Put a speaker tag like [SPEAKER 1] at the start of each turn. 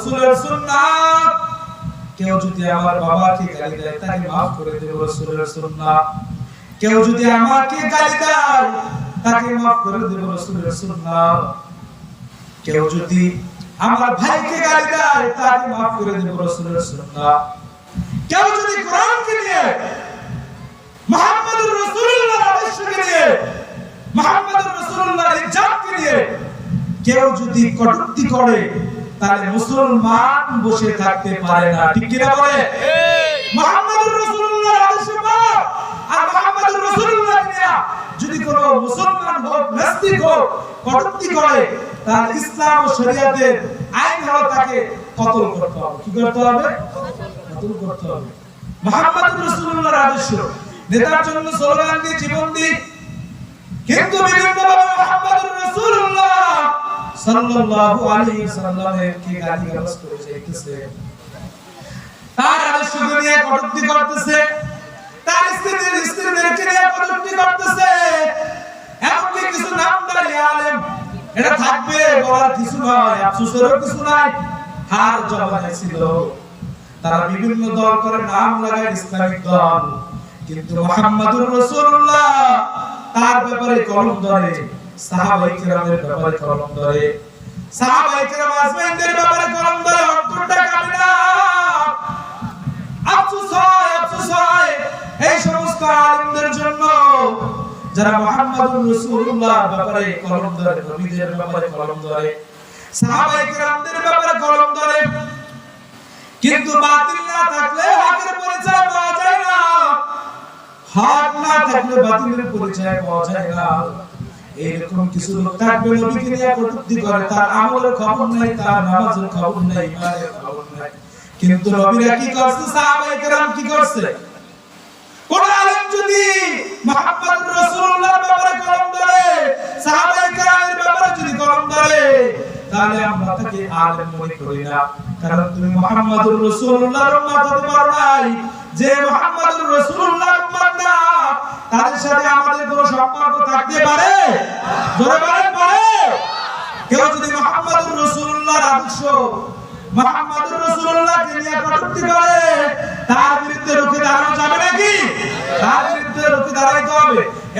[SPEAKER 1] রাসূলের সুন্নাত। কেউ যদি আমার বাবাকে গালি দেয় তাকে maaf করে দেব, রাসূলের সুন্নাত। কেউ যদি আমাকে গালি দেয় তাকে maaf করে দেব, রাসূলের সুন্নাত। কেউ যদি আমার ভাইকে গালি দেয় তাকে maaf করে দেব, রাসূলের সুন্নাত। কেউ যদি কোরআনকে নিয়ে, মুহাম্মদুর রাসূলুল্লাহর আদর্শকে নিয়ে, মুহাম্মদুর রাসূলুল্লাহর ইজ্জতকে নিয়ে কেউ যদি কটূক্তি করে তাহলে মুসলমান বসে থাকতে পারে না। ঠিক কি না বলে? মুহাম্মদুর রাসূলুল্লাহর আদর্শ পাক আর মুহাম্মদুর রাসূলুল্লাহ নিয়ে যদি কোনো মুসলমান হোক, নাস্তিক হোক, কটূক্তি করে তাহলে ইসলাম ও শরীয়তের আইন হলো তাকে কতল করতে হবে। কি করতে হবে? কতল করতে হবে। মুহাম্মদুর রাসূলুল্লাহর আদর্শ নেতার জন্য স্লোগান দিয়ে জীবন দিই, কিন্তু বিভিন্নভাবে মুহাম্মদুর রাসূলুল্লাহ সাল্লাল্লাহু আলাইহি ওয়াসাল্লামের কি গালি-গালাজ করে যাইতেছে, তার আদর্শকে নিয়ে কটূক্তি করতেছে, তার স্ত্রীদেরকে নিয়ে কটূক্তি করতেছে। এমনকি কিছু নামদারি আলেম, এটা থাকবে বলার কিছু নয়, আফসোসেরও কিছু নাই, হার জমানে ছিল। তারা বিভিন্ন দল করে নাম লাগায় ইসলামিক দল, কিন্তু মুহাম্মদুর রাসূলুল্লাহ তার ব্যাপারে কলম ধরে, সাহাবায়ে কেরামের ব্যাপারে কলম ধরে, সাহাবায়ে কেরাম আজমাইনদের ব্যাপারে কলম ধরে, অন্তরটা কাঁপে না। আফসোস হয় এই সমস্ত আলেমদের জন্য যারা মুহাম্মদুর রাসূলুল্লাহ ব্যাপারে কলম ধরে, নবীদের ব্যাপারে কলম ধরে, সাহাবায়ে কেরামদের ব্যাপারে কলম ধরে, কিন্তু বাতিল না থাকলে হকের পরিচয় পাওয়া যায় না, হক না থাকলে বাতিলের পরিচয় পাওয়া যায় না। এরকম কিছু লোক থাকবে নবীকে নিয়ে কটূক্তি করে, তার আমলের খবর নাই, তার নামাজের খবর নাই, ইমানের খবর নাই, কিন্তু নবীরা কি করছে, সাহাবায়ে কেরাম কি করছে? কোন আলেম যদি মুহাম্মদুর রাসূলুল্লাহর ব্যাপারে কলম ধরে, সাহাবায়ে কেরামের ব্যাপারে যদি কলম ধরে, তাহলে আমরা তাকে আলেম মনে করি না। কারণ তুমি মুহাম্মদুর রাসূলুল্লাহর উম্মত হতে পারো নাই। যে মুহাম্মদুর রাসূলুল্লাহর উম্মত না, তাদের সাথে আমাদের কোনো সম্পর্ক থাকতে পারে? জোরে বলেন, পারে? কেউ যদি মুহাম্মদুর রাসূলুল্লাহর আদর্শ, মুহাম্মদুর রাসূলুল্লাহকে নিয়ে কটূক্তি করে, তার বিরুদ্ধে রুখে দাঁড়ানো যাবে নাকি? তার বিরুদ্ধে রুখে দাঁড়াইতে হবে।